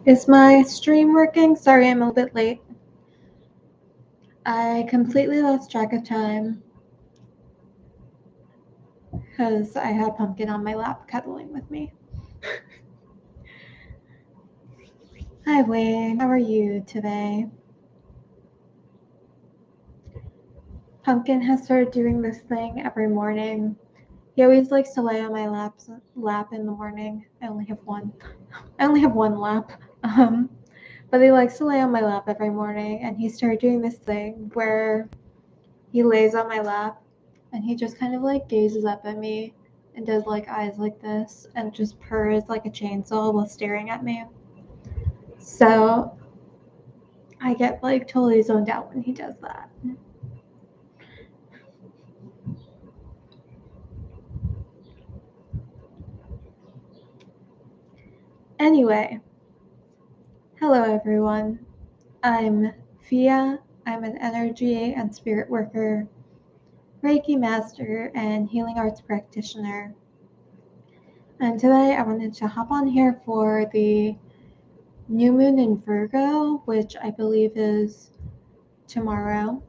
Is my stream working? Sorry, I'm a little bit late. I completely lost track of time because I had Pumpkin on my lap cuddling with me. Hi, Wayne. How are you today? Pumpkin has started doing this thing every morning. He always likes to lay on my lap in the morning. I only have one. I only have one lap. But he likes to lay on my lap every morning, and he started doing this thing where he lays on my lap and he just kind of like gazes up at me and does like eyes like this and just purrs like a chainsaw while staring at me. So I get like totally zoned out when he does that. Anyway, hello everyone. I'm Fia. I'm an energy and spirit worker, Reiki master, and healing arts practitioner. And today I wanted to hop on here for the new moon in Virgo, which I believe is tomorrow.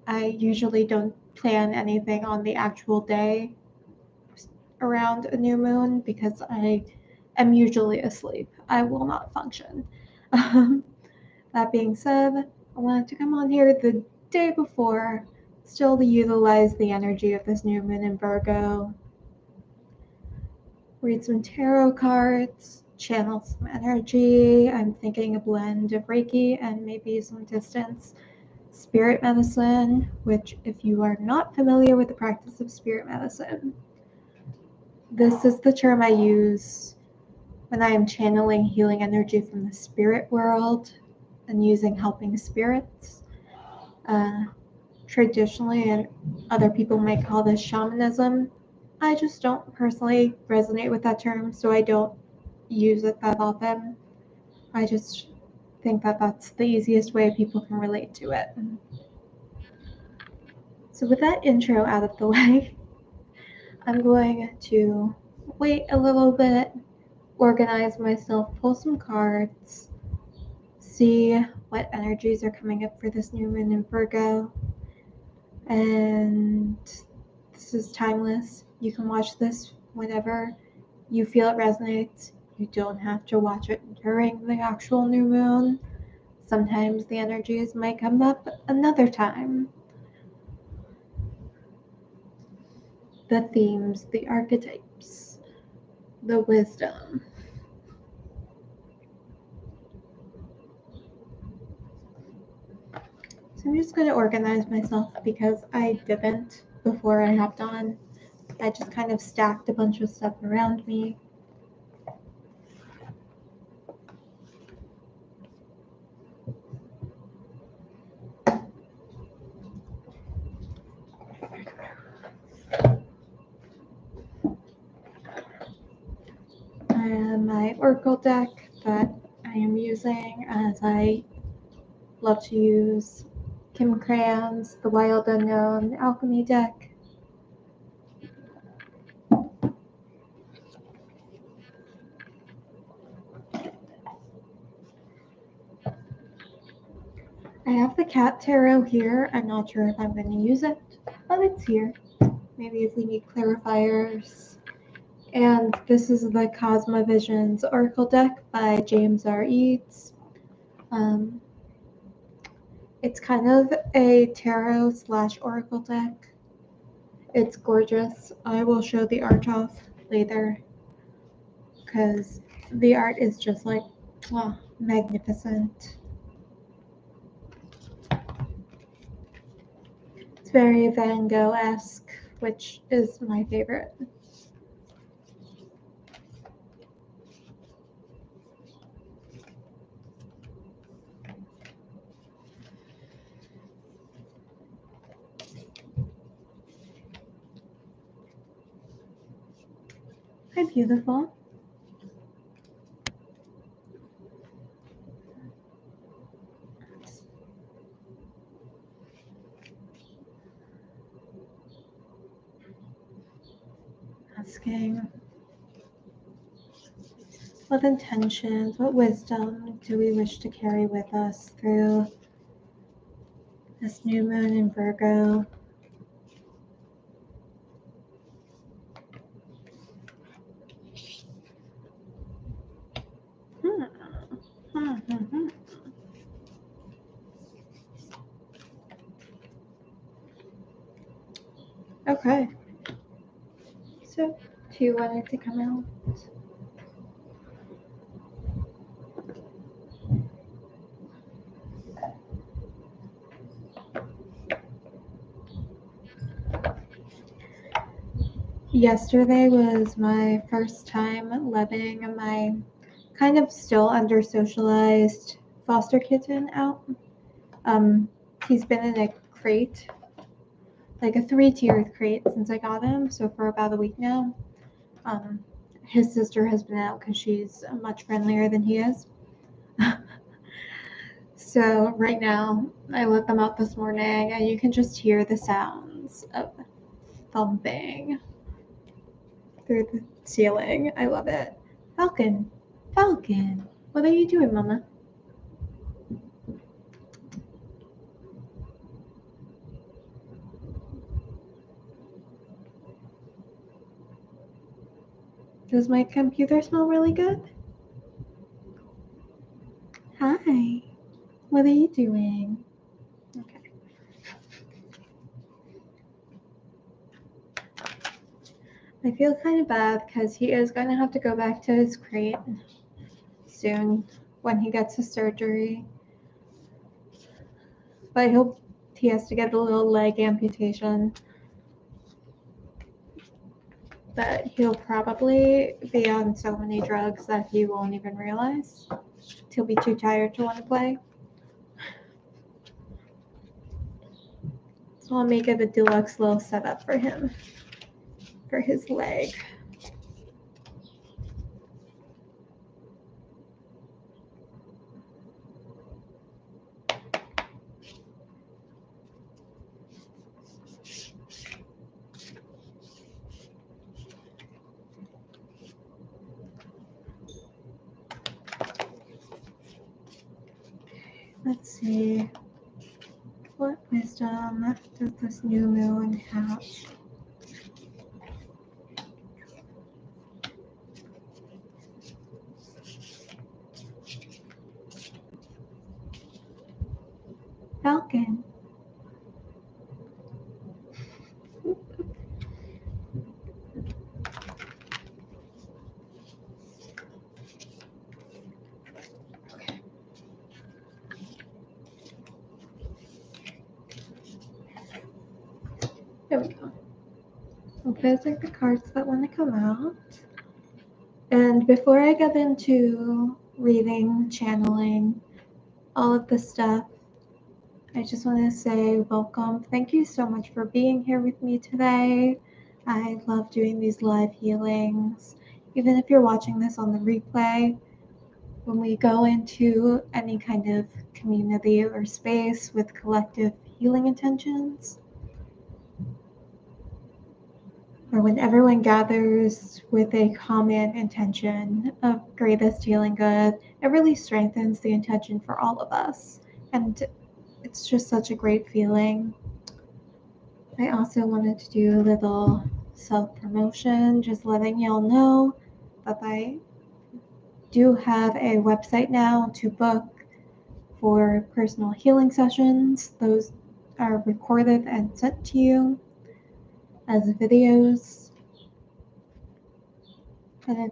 I usually don't plan anything on the actual day around a new moon because I am usually asleep. I will not function. That being said, I wanted to come on here the day before, still to utilize the energy of this new moon in Virgo, read some tarot cards, channel some energy. I'm thinking a blend of Reiki and maybe some distance spirit medicine, which if you are not familiar with the practice of spirit medicine, this is the term I use when I am channeling healing energy from the spirit world and using helping spirits. Traditionally, and other people might call this shamanism. I just don't personally resonate with that term, so I don't use it that often. I just think that that's the easiest way people can relate to it. So with that intro out of the way, I'm going to wait a little bit, organize myself, pull some cards, see what energies are coming up for this new moon in Virgo. And this is timeless. You can watch this whenever you feel it resonates. You don't have to watch it during the actual new moon. Sometimes the energies might come up another time. The themes, the archetypes, the wisdom. So I'm just going to organize myself because I didn't before I hopped on. I just kind of stacked a bunch of stuff around me. And my Oracle deck that I am using, as I love to use Kim Cran's The Wild Unknown Alchemy deck. I have the Cat Tarot here. I'm not sure if I'm going to use it, but it's here. Maybe if we need clarifiers. And this is the Cosmovisions Oracle deck by James R. Eads. It's kind of a tarot / oracle deck. It's gorgeous. I will show the art off later because the art is just like magnificent. It's very Van Gogh-esque, which is my favorite. Hi, beautiful. Asking What intentions, what wisdom do we wish to carry with us through this new moon in Virgo? Okay. So, do you want it to come out? Yesterday was my first time letting my kind of still under socialized foster kitten out. He's been in a crate, like a 3-tiered crate since I got him, so for about a week now. His sister has been out because she's much friendlier than he is. So right now, I let them out this morning, and you can just hear the sounds of thumping through the ceiling. I love it. Falcon, Falcon, what are you doing, Mama? Does my computer smell really good? Hi, what are you doing? Okay. I feel kind of bad because he is going to have to go back to his crate soon when he gets his surgery. But I hope he has to get a little leg amputation. But he'll probably be on so many drugs that he won't even realize. He'll be too tired to want to play. So I'll make it a deluxe little setup for him, for his leg. Let's see. What wisdom does this new moon have? Falcon. There we go. Well, those are the cards that want to come out. And before I get into reading, channeling, all of the stuff, I just want to say welcome. Thank you so much for being here with me today. I love doing these live healings. Even if you're watching this on the replay, when we go into any kind of community or space with collective healing intentions, or when everyone gathers with a common intention of greatest healing good, it really strengthens the intention for all of us. And it's just such a great feeling. I also wanted to do a little self-promotion, just letting y'all know that I do have a website now to book for personal healing sessions. Those are recorded and sent to you as videos. And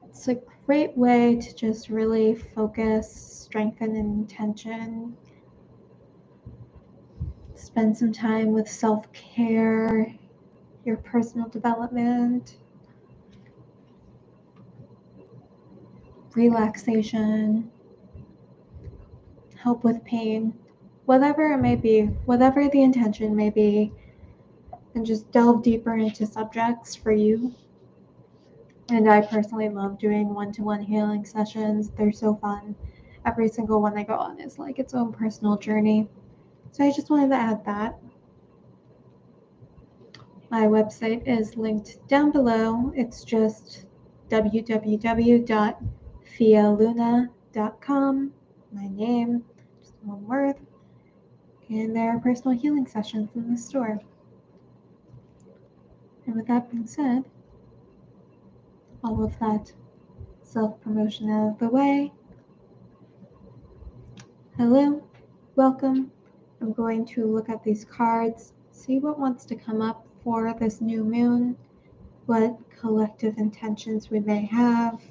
it's a great way to just really focus, strengthen intention, spend some time with self-care, your personal development, relaxation, help with pain, whatever it may be, whatever the intention may be, and just delve deeper into subjects for you. And I personally love doing one-to-one healing sessions. They're so fun. Every single one I go on is like its own personal journey. So I just wanted to add that. My website is linked down below. It's just www.fiaandfia.com. fialuna.com, my name, just one word, and there are personal healing sessions in the store. And with that being said, all of that self-promotion out of the way, hello, welcome. I'm going to look at these cards, see what wants to come up for this new moon, what collective intentions we may have,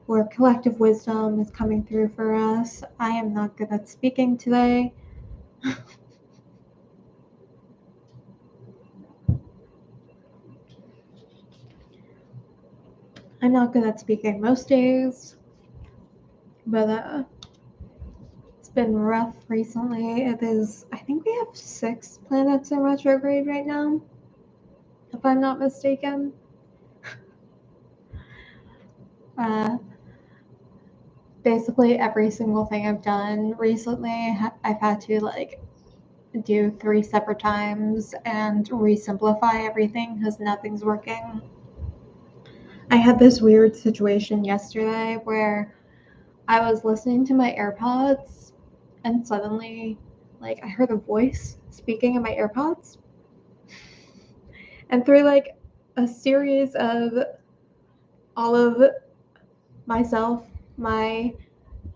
or collective wisdom is coming through for us. I am not good at speaking today. I'm not good at speaking most days, but it's been rough recently. It is, I think we have 6 planets in retrograde right now, if I'm not mistaken. Basically every single thing I've done recently, I've had to do 3 separate times and re-simplify everything because nothing's working. I had this weird situation yesterday where I was listening to my AirPods and suddenly I heard a voice speaking in my AirPods. And through a series of all of myself, my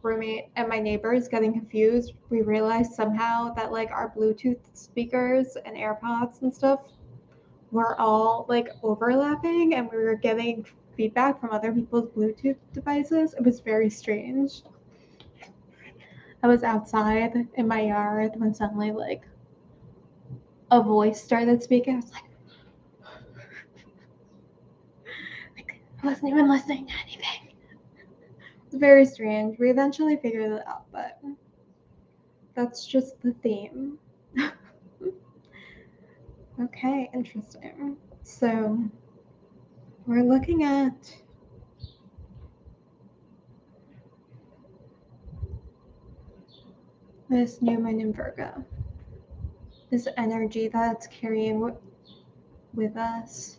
roommate, and my neighbors getting confused, we realized somehow that our Bluetooth speakers and AirPods and stuff were all overlapping, and we were getting feedback from other people's Bluetooth devices. It was very strange. I was outside in my yard when suddenly a voice started speaking. I was like I wasn't even listening to anything. It was very strange. We eventually figured it out, but that's just the theme. Okay, interesting. So we're looking at this new moon in Virgo, this energy that's carrying with us.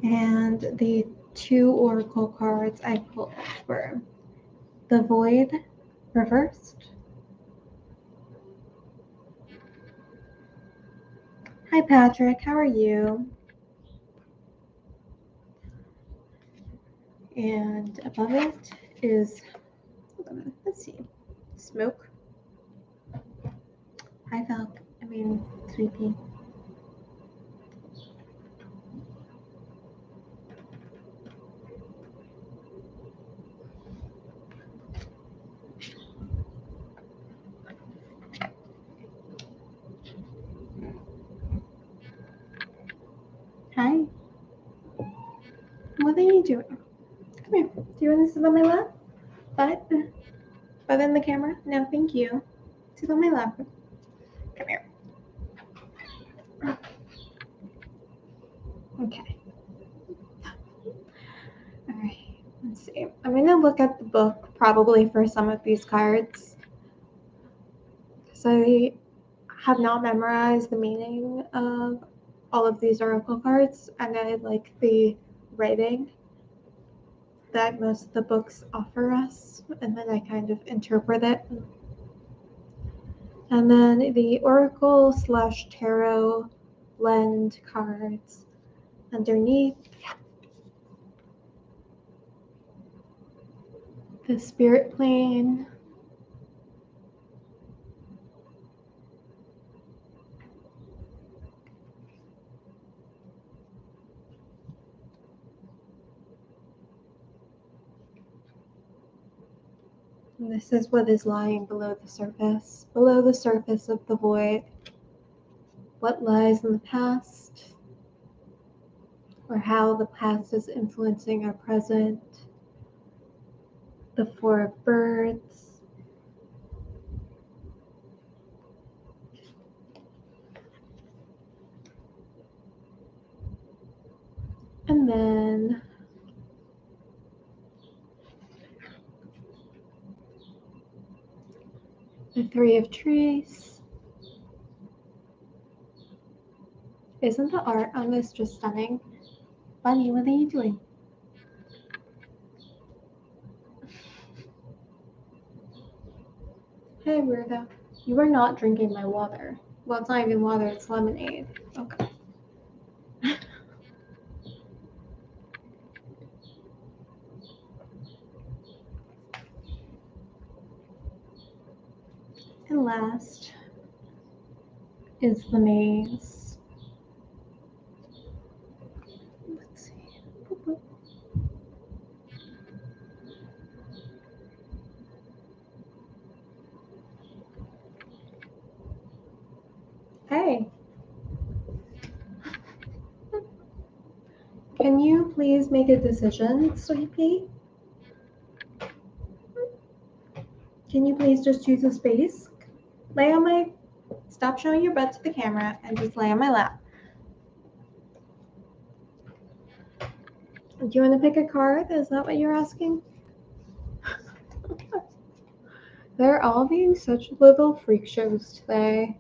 And the 2 oracle cards I pulled were the Void reversed. Hi Patrick, how are you? And above it is, let's see, Smoke. Hi Falk, Sweepy. Hi. What are you doing? Come here. Do you want to sit on my lap? Butt in the camera? No, thank you. Sit on my lap. Come here. Okay. Alright, let's see. I'm going to look at the book probably for some of these cards, because I have not memorized the meaning of all of these oracle cards, and I like the writing that most of the books offer us, and then I kind of interpret it. And then the oracle / tarot blend cards underneath, the spirit plane, and this is what is lying below the surface of the void. What lies in the past, or how the past is influencing our present. The 4 of birds, and then the 3 of trees. Isn't the art on this just stunning? Bunny, what are you doing? weirdo. You are not drinking my water. Well, it's not even water, it's lemonade. Okay. And last is the maze. Let's see. Hey. Can you please make a decision, sweetie? Can you please just choose a space? Lay on my... Stop showing your butt to the camera and just lay on my lap. Do you want to pick a card? Is that what you're asking? They're all being such little freak shows today.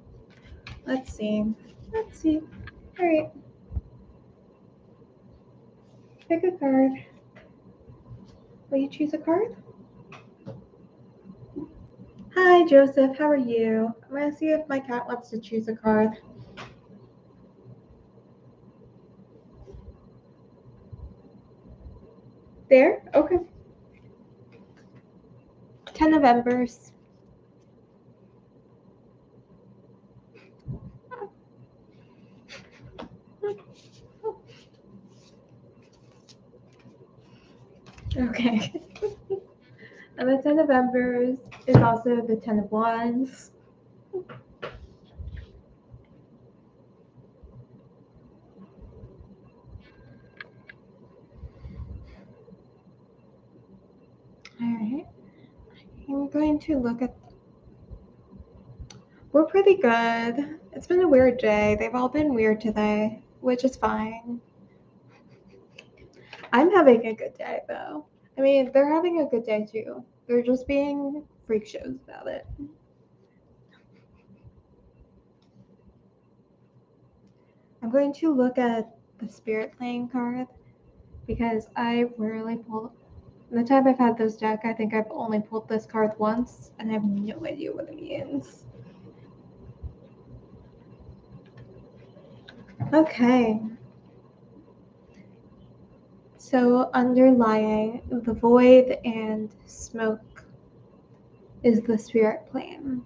Let's see. Let's see. All right. Pick a card. Will you choose a card? Hi, Joseph. How are you? I'm going to see if my cat wants to choose a card. There? Okay. 10 of Embers. Okay. And the 10 of Embers is also the 10 of Wands. Alright. I'm going to look at... We're pretty good. It's been a weird day. They've all been weird today, which is fine. I'm having a good day, though. I mean, they're having a good day, too. They're just being freak shows about it. I'm going to look at the Spirit Playing card because I rarely pull... The time I've had this deck, I think I've only pulled this card once, and I have no idea what it means. Okay. So underlying the void and smoke is the spirit plane.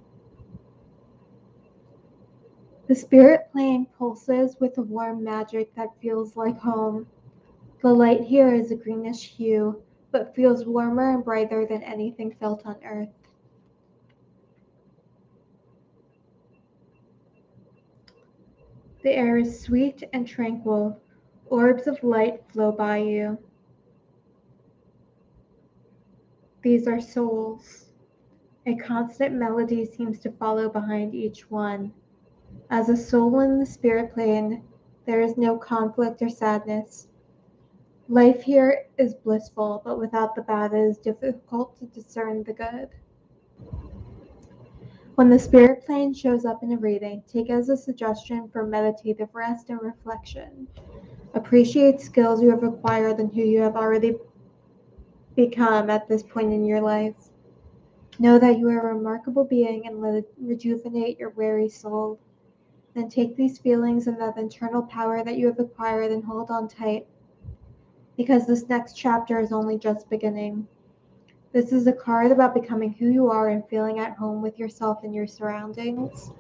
The spirit plane pulses with a warm magic that feels like home. The light here is a greenish hue, but feels warmer and brighter than anything felt on Earth. The air is sweet and tranquil. Orbs of light flow by you. These are souls. A constant melody seems to follow behind each one. As a soul in the spirit plane, there is no conflict or sadness. Life here is blissful, but without the bad, it is difficult to discern the good. When the spirit plane shows up in a reading, take it as a suggestion for meditative rest and reflection. Appreciate skills you have acquired and who you have already become at this point in your life. Know that you are a remarkable being and let it rejuvenate your weary soul. Then take these feelings and that internal power that you have acquired and hold on tight, because this next chapter is only just beginning. This is a card about becoming who you are and feeling at home with yourself and your surroundings.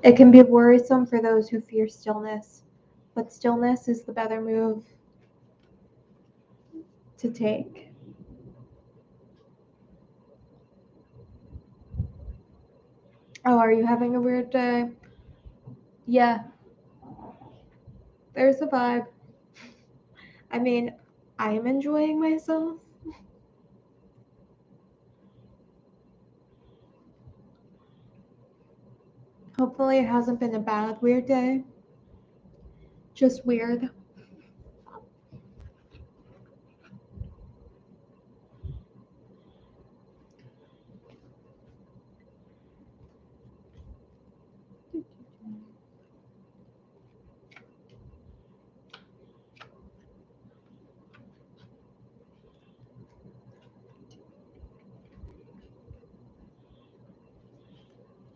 It can be worrisome for those who fear stillness, but stillness is the better move to take. Oh, are you having a weird day? Yeah, there's a vibe. I mean, I'm enjoying myself. Hopefully it hasn't been a bad weird day. Just weird.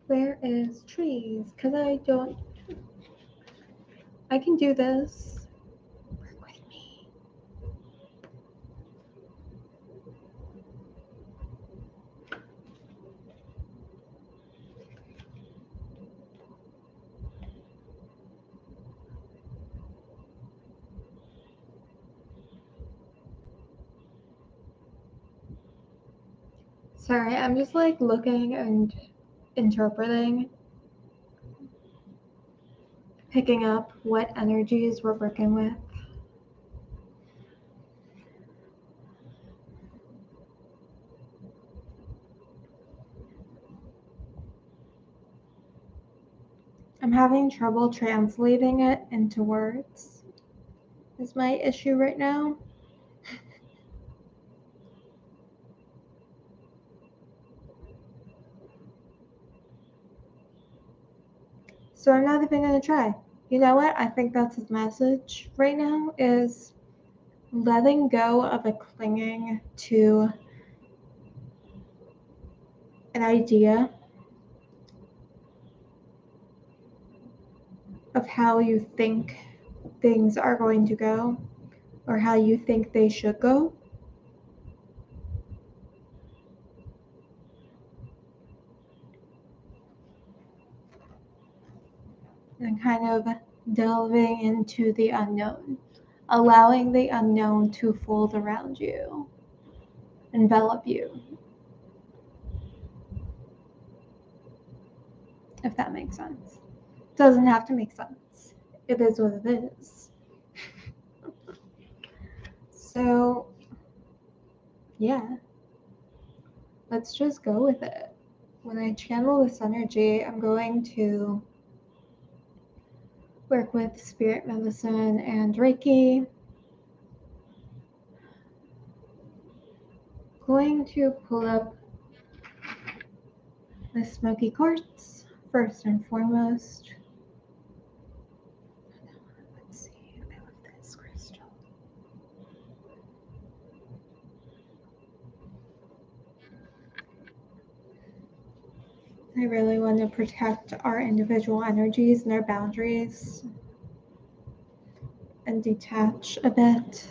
Where is trees? Because I can do this. Work with me. Sorry, I'm just like looking and interpreting, picking up what energies we're working with. I'm having trouble translating it into words, is my issue right now. So I'm not even going to try. You know what? I think that's his message right now, is letting go of a clinging to an idea of how you think things are going to go or how you think they should go. And kind of delving into the unknown, allowing the unknown to fold around you, envelop you, if that makes sense. Doesn't have to make sense. It is what it is. So, yeah, let's just go with it. When I channel this energy, I'm going to work with spirit medicine and Reiki. Going to pull up the smoky quartz first and foremost. Let's see, I love this crystal. I really want to protect our individual energies and our boundaries and detach a bit.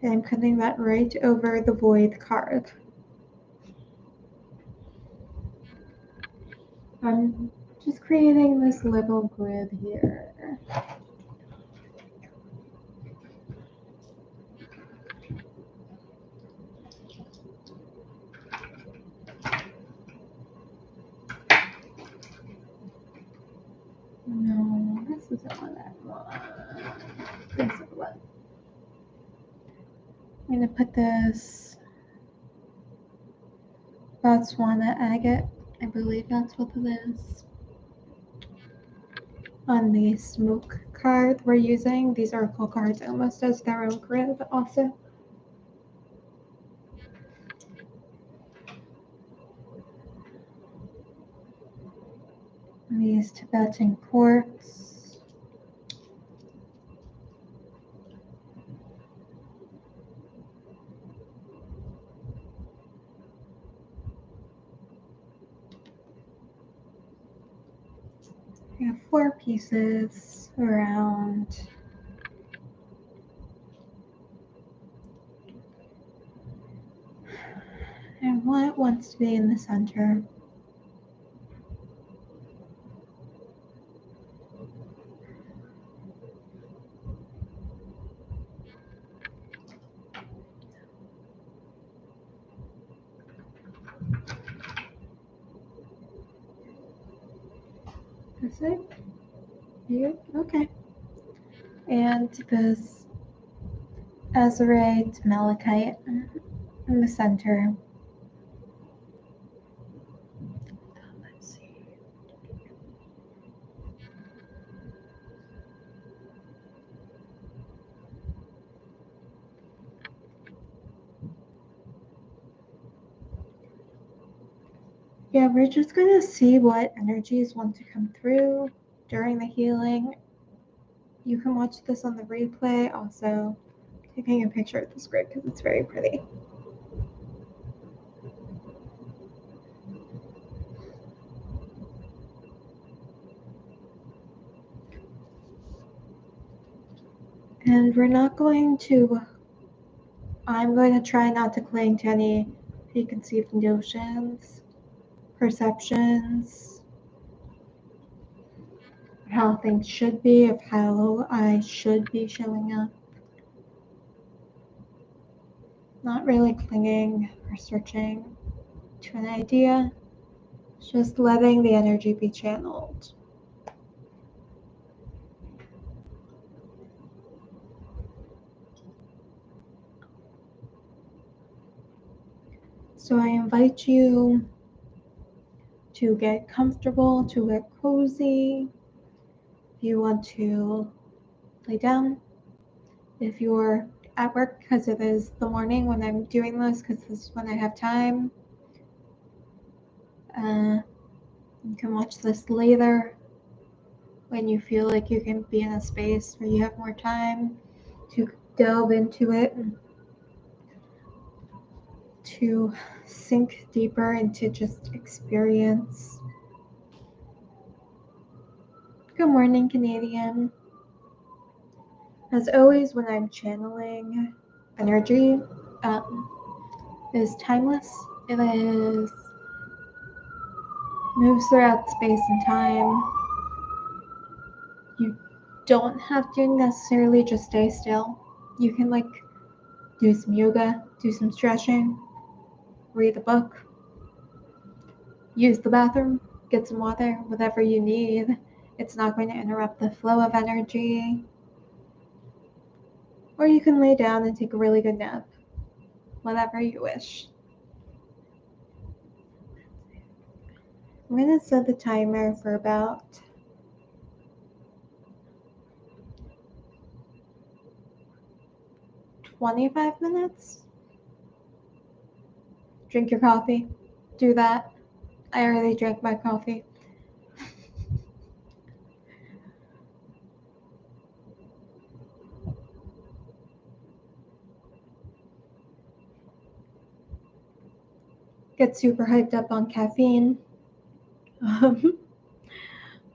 And I'm putting that right over the void card. I'm just creating this little grid here. No, this isn't what I want. This is what. I'm going to put this Botswana agate. I believe that's what it is. On the smoke card we're using. These oracle cards almost as their own grid also. These Tibetan quartz. I have 4 pieces around. And what wants to be in the center? Is it? Here? Okay. And this azurite malachite in the center. Let's see. Yeah, we're just going to see what energies want to come through during the healing. You can watch this on the replay. Also, taking a picture of this grid because it's very pretty. And I'm going to try not to cling to any preconceived notions, perceptions, how things should be, of how I should be showing up. Not really clinging or searching to an idea, just letting the energy be channeled. So I invite you to get comfortable, to get cozy. If you want to lay down, if you're at work, because it is the morning when I'm doing this, because this is when I have time, you can watch this later when you feel like you can be in a space where you have more time to delve into it, to sink deeper into just experience. Good morning, Canadian. As always, when I'm channeling energy, it is timeless. It moves throughout space and time. You don't have to necessarily just stay still. You can do some yoga, do some stretching, read a book, use the bathroom, get some water, whatever you need. It's not going to interrupt the flow of energy. Or you can lay down and take a really good nap, whatever you wish. I'm going to set the timer for about 25 minutes. Drink your coffee. Do that. I already drank my coffee. Get super hyped up on caffeine.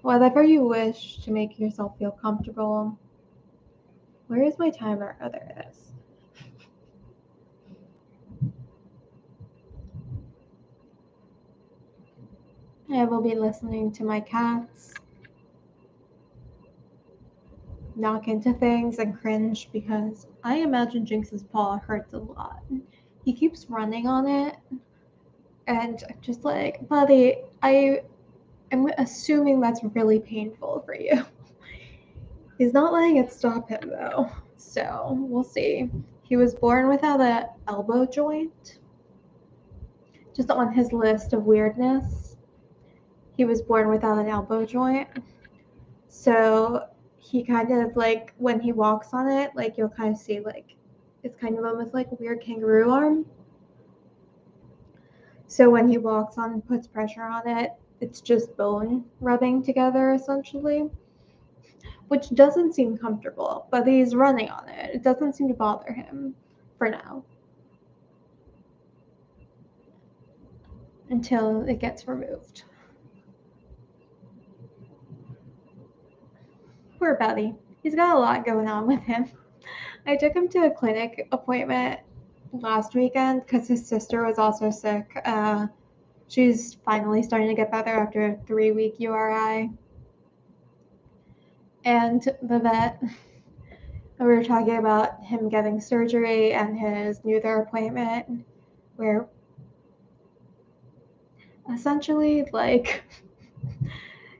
Whatever you wish to make yourself feel comfortable. Where is my timer? Oh, there it is. I will be listening to my cats knock into things and cringe because I imagine Jinx's paw hurts a lot. He keeps running on it, and I'm just like, buddy, I am assuming that's really painful for you. He's not letting it stop him though, so we'll see. He was born without an elbow joint, just on his list of weirdness. He was born without an elbow joint, so he kind of when he walks on it, you'll kind of see it's kind of almost like a weird kangaroo arm. So when he walks on and puts pressure on it, it's just bone rubbing together essentially, which doesn't seem comfortable, but he's running on it. It doesn't seem to bother him for now. Until it gets removed. Poor Buddy. He's got a lot going on with him. I took him to a clinic appointment last weekend because his sister was also sick. She's finally starting to get better after a 3-week URI. And the vet, we were talking about him getting surgery and his neuther appointment, where essentially,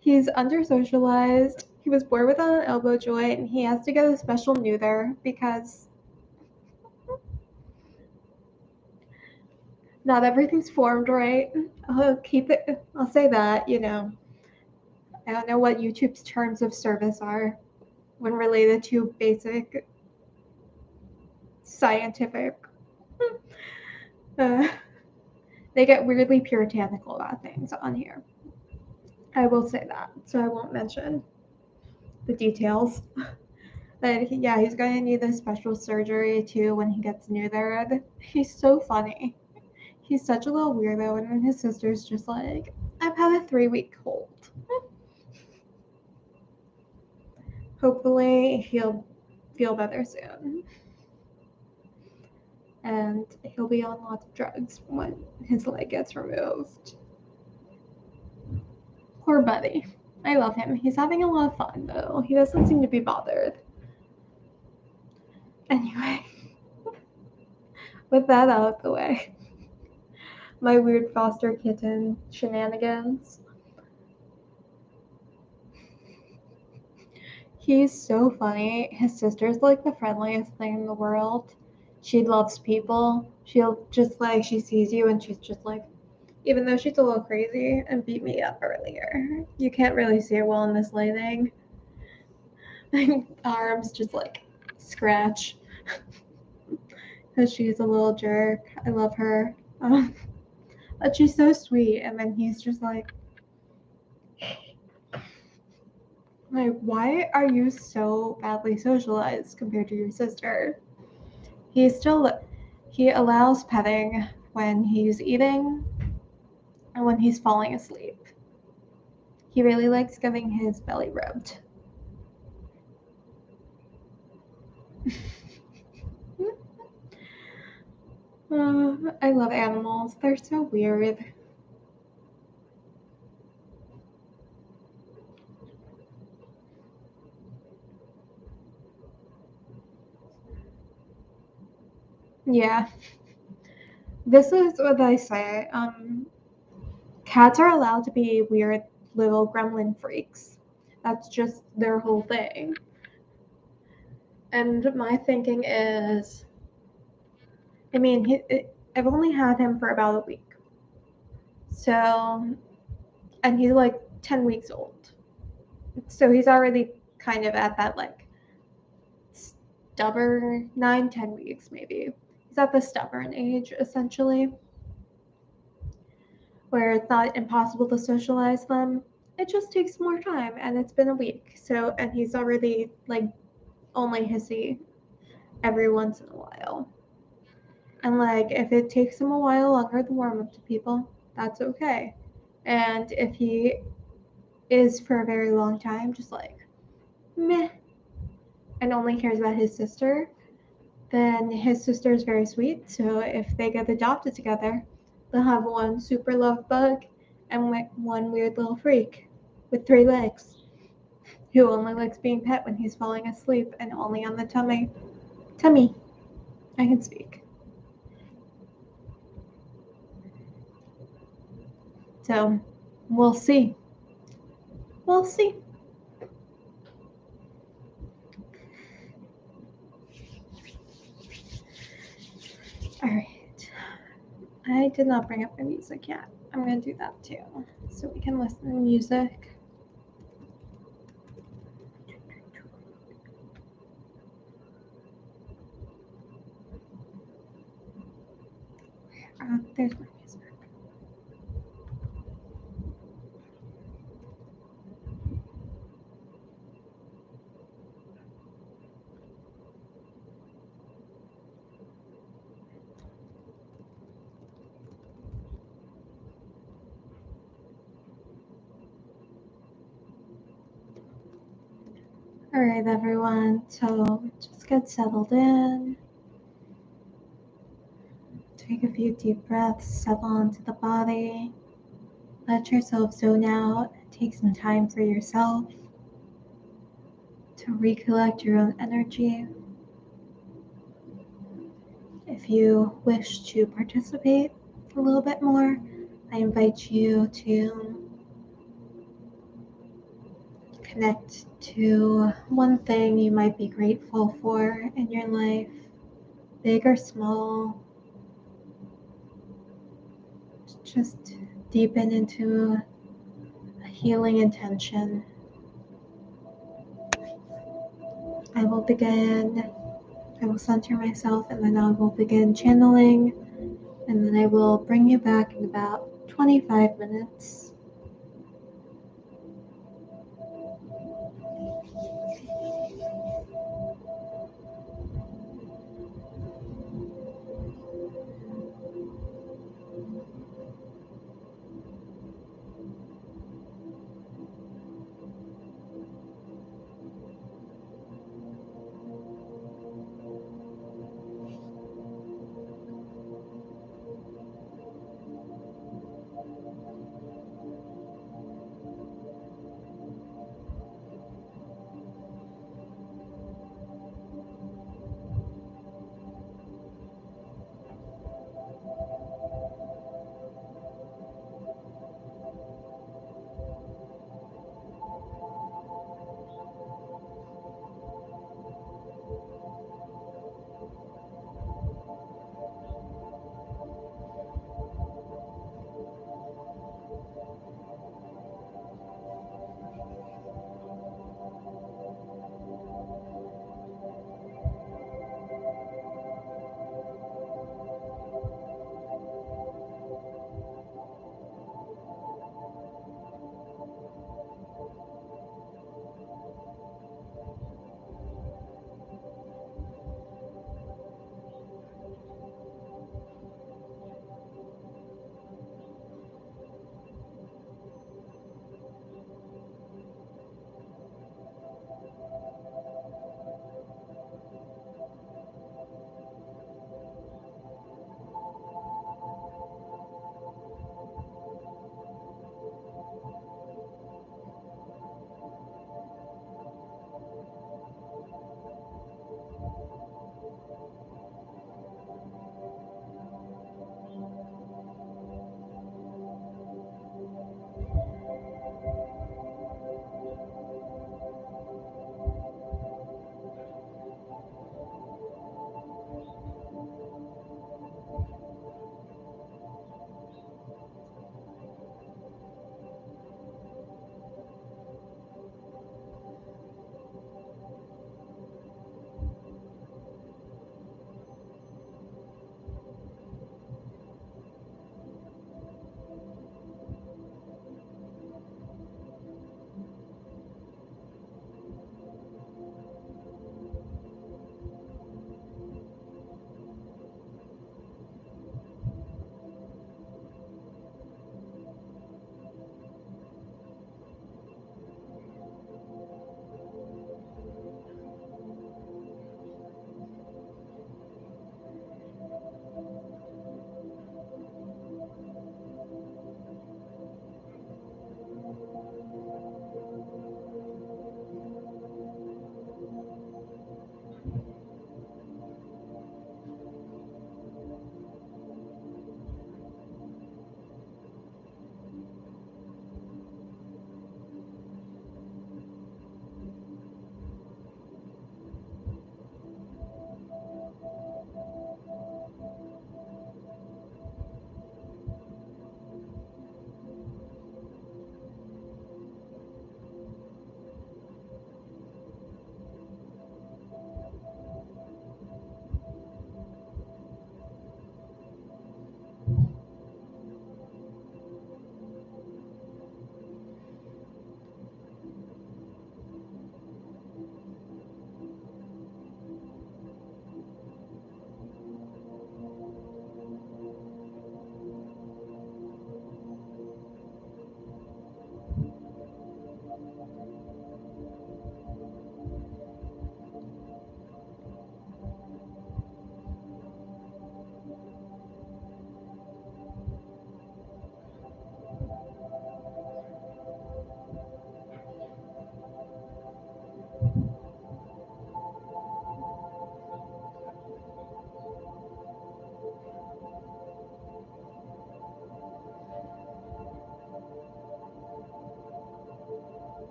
he's under-socialized. He was born without an elbow joint, and he has to get a special neuther because not everything's formed right. I'll say that, I don't know what YouTube's terms of service are when related to basic scientific. They get weirdly puritanical about things on here. I will say that, so I won't mention the details. But yeah, he's going to need a special surgery too when he gets neuthed. He's so funny. He's such a little weirdo, and then his sister's just like, I've had a 3-week cold. Hopefully he'll feel better soon. And he'll be on lots of drugs when his leg gets removed. Poor buddy. I love him. He's having a lot of fun, though. He doesn't seem to be bothered. Anyway, with that out of the way, my weird foster kitten shenanigans. He's so funny. His sister's like the friendliest thing in the world. She loves people. She'll just like, she sees you and she's just like, even though she's a little crazy and beat me up earlier. You can't really see her well in this lighting. My arms just like scratch because she's a little jerk. I love her. But she's so sweet. And then he's just like, why are you so badly socialized compared to your sister? He allows petting when he's eating and when he's falling asleep. He really likes getting his belly rubbed. I love animals. They're so weird. Yeah. This is what I say. Cats are allowed to be weird little gremlin freaks. That's just their whole thing. And my thinking is, I mean, I've only had him for about a week. So, and he's like 10 weeks old. So he's already kind of at that like stubborn 9-10 weeks maybe. He's at the stubborn age essentially, where it's not impossible to socialize them. It just takes more time, and it's been a week. So, and he's already like only hissy every once in a while. And like, if it takes him a while longer to warm up to people, that's okay. And if he is for a very long time, just like meh, and only cares about his sister, then his sister is very sweet. So if they get adopted together, they'll have one super love bug and one weird little freak with 3 legs who only likes being pet when he's falling asleep and only on the tummy. Tummy. I can speak. So we'll see. We'll see. Alright. I did not bring up my music yet. I'm going to do that too, so we can listen to music. There's my music. Alright, everyone, so just get settled in. Take a few deep breaths, settle into the body. Let yourself zone out. Take some time for yourself to recollect your own energy. If you wish to participate a little bit more, I invite you to connect to one thing you might be grateful for in your life, big or small. Just deepen into a healing intention. I will center myself, and then I will begin channeling, and then I will bring you back in about 25 minutes.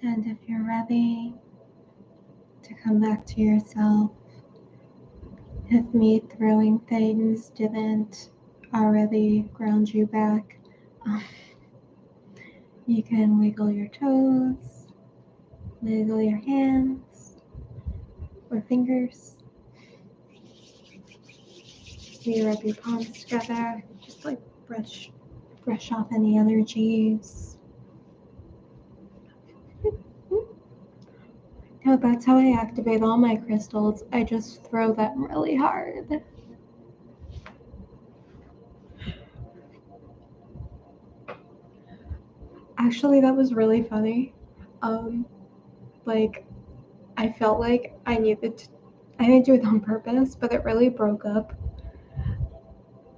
And if you're ready to come back to yourself, if me throwing things didn't already ground you back, you can wiggle your toes, wiggle your hands or fingers. You rub your palms together, just like brush off any energies. No, that's how I activate all my crystals. I just throw them really hard. Actually, that was really funny. Like, I felt like I didn't do it on purpose, but it really broke up.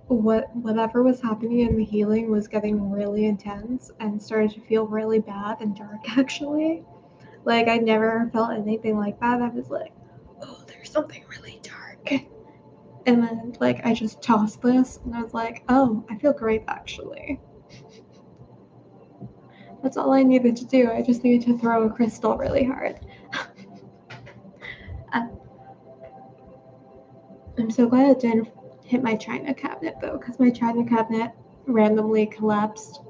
Whatever was happening in the healing was getting really intense and started to feel really bad and dark, actually. Like, I never felt anything like that. I was like, oh, there's something really dark. And then, like, I just tossed this, and I was like, oh, I feel great, actually. That's all I needed to do. I just needed to throw a crystal really hard. I'm so glad it didn't hit my china cabinet, though, because my china cabinet randomly collapsed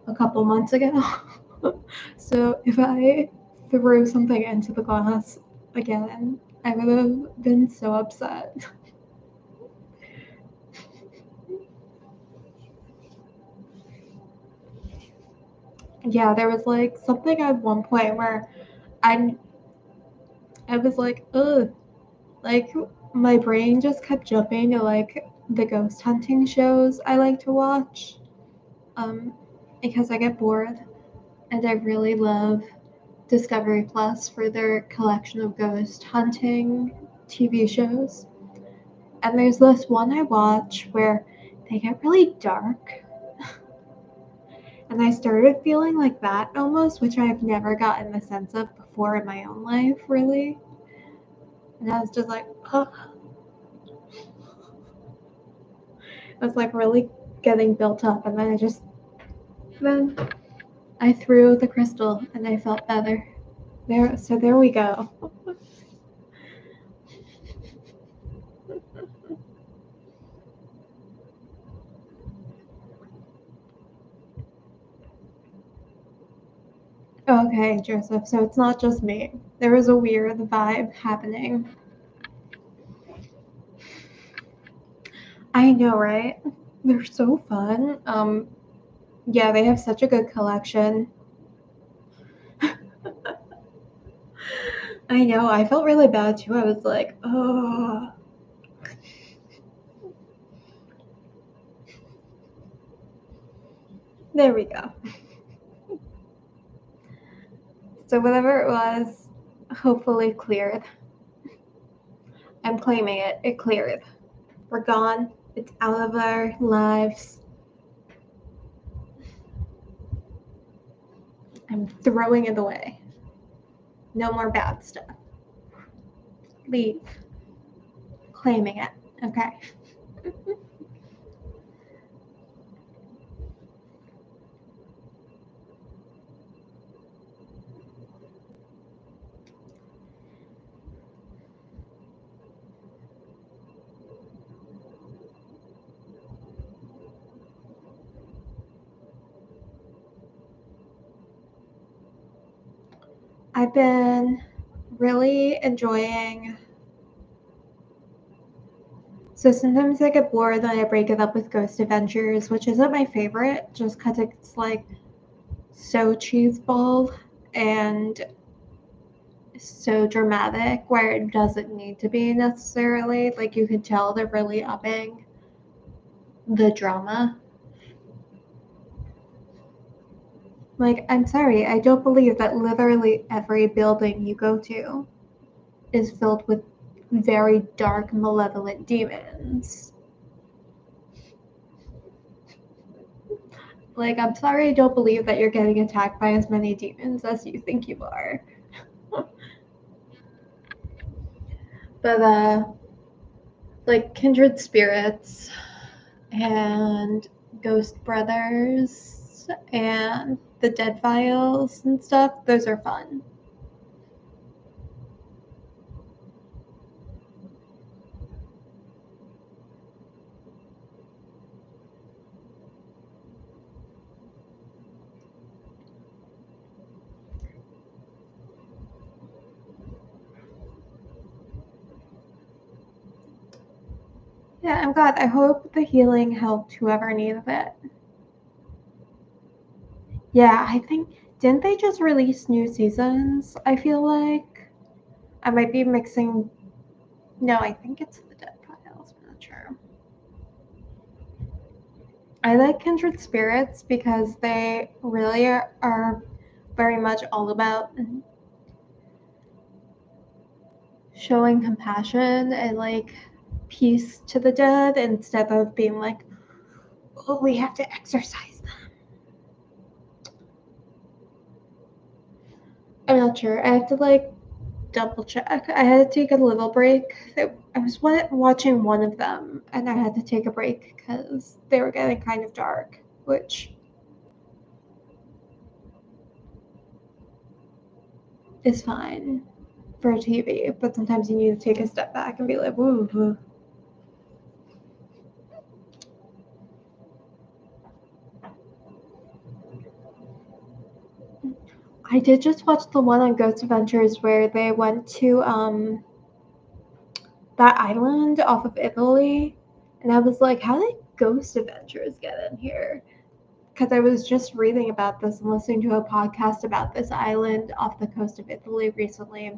a couple months ago. So if I threw something into the glass again, I would have been so upset. Yeah, there was like something at one point where I was like, ugh, like my brain just kept jumping to like the ghost hunting shows I like to watch, because I get bored, and I really love Discovery Plus for their collection of ghost hunting TV shows. And there's this one I watch where they get really dark. And I started feeling like that almost, which I've never gotten the sense of before in my own life, really. And I was just like, oh. I was like really getting built up. And then I threw the crystal and I felt better. So there we go. Okay, Joseph, so it's not just me. There was a weird vibe happening. I know, right? They're so fun. Yeah, they have such a good collection. I know, I felt really bad too. I was like, oh. There we go. So whatever it was, hopefully cleared. I'm claiming it. It cleared. We're gone. It's out of our lives. I'm throwing it away. No more bad stuff. Leave. Claiming it. Okay. I've been really enjoying. So sometimes I get bored and I break it up with Ghost Adventures, which isn't my favorite just because it's like so cheeseball and so dramatic where it doesn't need to be necessarily. Like you can tell they're really upping the drama. Like, I'm sorry, I don't believe that literally every building you go to is filled with very dark, malevolent demons. Like, I'm sorry, I don't believe that you're getting attacked by as many demons as you think you are. But, like, Kindred Spirits and Ghost Brothers and the Dead Files and stuff, those are fun. Yeah, I'm glad. I hope the healing helped whoever needed it. Yeah, I think, didn't they just release new seasons? I feel like I might be mixing. No, I think it's the Dead Files. I'm not sure. I like Kindred Spirits because they really are very much all about showing compassion and like peace to the dead instead of being like, oh, we have to exorcise them. I'm not sure. I have to like double check. I had to take a little break. I was watching one of them and I had to take a break because they were getting kind of dark, which is fine for TV, but sometimes you need to take a step back and be like, woo. I did just watch the one on Ghost Adventures where they went to that island off of Italy, and I was like, how did Ghost Adventures get in here? Because I was just reading about this and listening to a podcast about this island off the coast of Italy recently,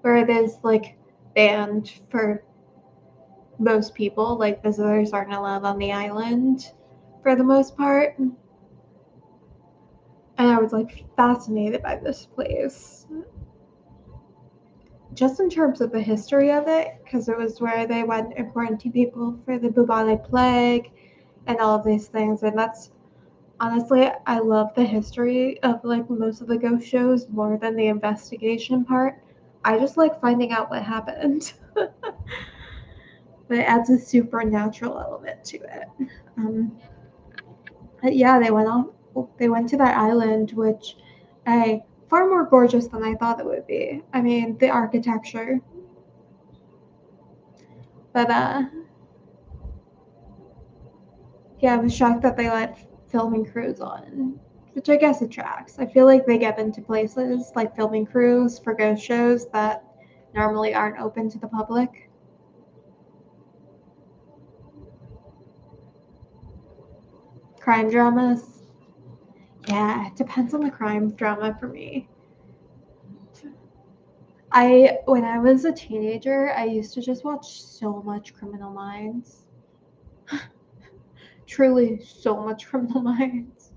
where it is like banned for most people, like visitors aren't allowed on the island for the most part. And I was like fascinated by this place. Just in terms of the history of it, because it was where they went and quarantined people for the bubonic plague and all of these things. And that's honestly, I love the history of like most of the ghost shows more than the investigation part. I just like finding out what happened. But it adds a supernatural element to it. Um, yeah, they went off. They went to that island, which, far more gorgeous than I thought it would be. I mean, the architecture, but yeah, I was shocked that they let filming crews on, which I guess attracts. I feel like they get into places like filming crews for ghost shows that normally aren't open to the public. Crime dramas. Yeah, it depends on the crime drama for me. When I was a teenager, I used to just watch so much Criminal Minds. Truly so much Criminal Minds.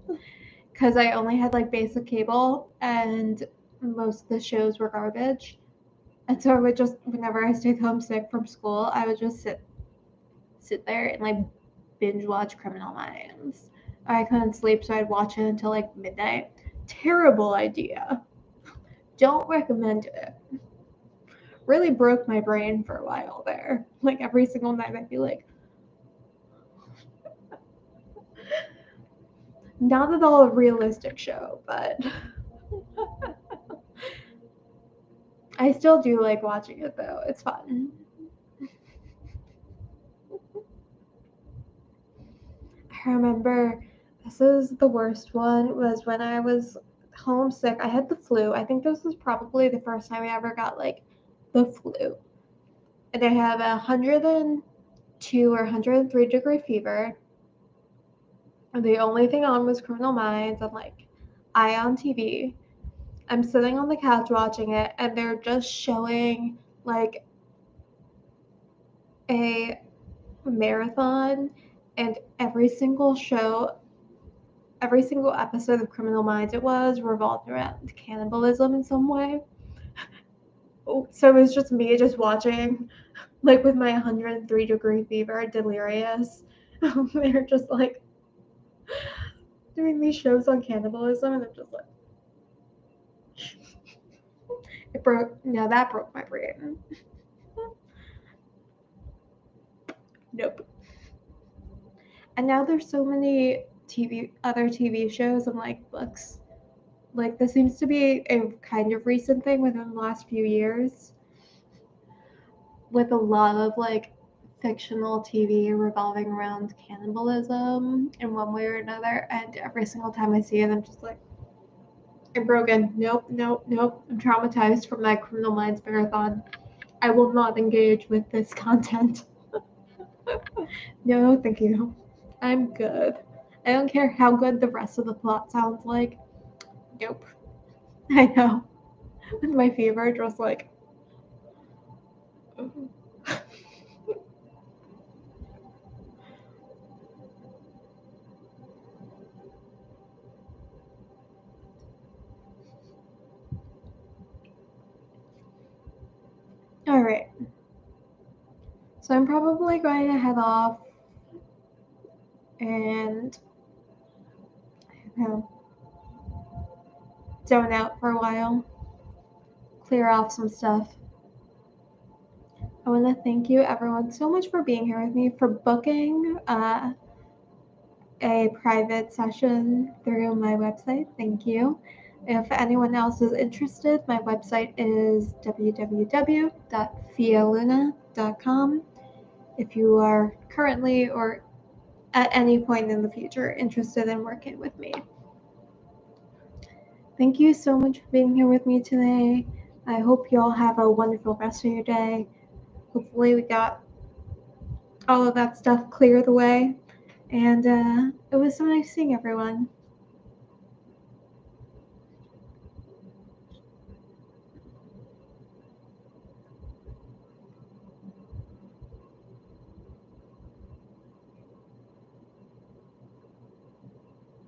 Because I only had like basic cable and most of the shows were garbage. And so I would just, whenever I stayed homesick from school, I would just sit there and like binge watch Criminal Minds. I couldn't sleep, so I'd watch it until like midnight. Terrible idea. Don't recommend it. Really broke my brain for a while there. Like every single night I'd be like, not at all a realistic show, but I still do like watching it though. It's fun. I remember this is the worst one was when I was homesick. I had the flu. I think this was probably the first time I ever got like the flu. And I have 102 or 103-degree fever. And the only thing on was Criminal Minds and like I on TV. I'm sitting on the couch watching it, and they're just showing like a marathon, and every single episode of Criminal Minds it was revolved around cannibalism in some way. So it was just me just watching, like with my 103-degree fever, delirious. They're just like doing these shows on cannibalism, and I'm just like, that broke my brain. Nope. And now there's so many other TV shows and like books. Like this seems to be a kind of recent thing within the last few years, with a lot of like fictional TV revolving around cannibalism in one way or another. And every single time I see it, I'm just like, I'm broken. Nope, nope, nope. I'm traumatized from my Criminal Minds marathon. I will not engage with this content. No, thank you. I'm good. I don't care how good the rest of the plot sounds like. Nope. I know. With my fever, just like. Alright. So I'm probably going to head off and zone out for a while, clear off some stuff. I want to thank you everyone so much for being here with me, for booking a private session through my website. Thank you. If anyone else is interested, my website is www.fialuna.com. If you are currently or at any point in the future interested in working with me. Thank you so much for being here with me today. I hope you all have a wonderful rest of your day. Hopefully we got all of that stuff cleared away. And it was so nice seeing everyone.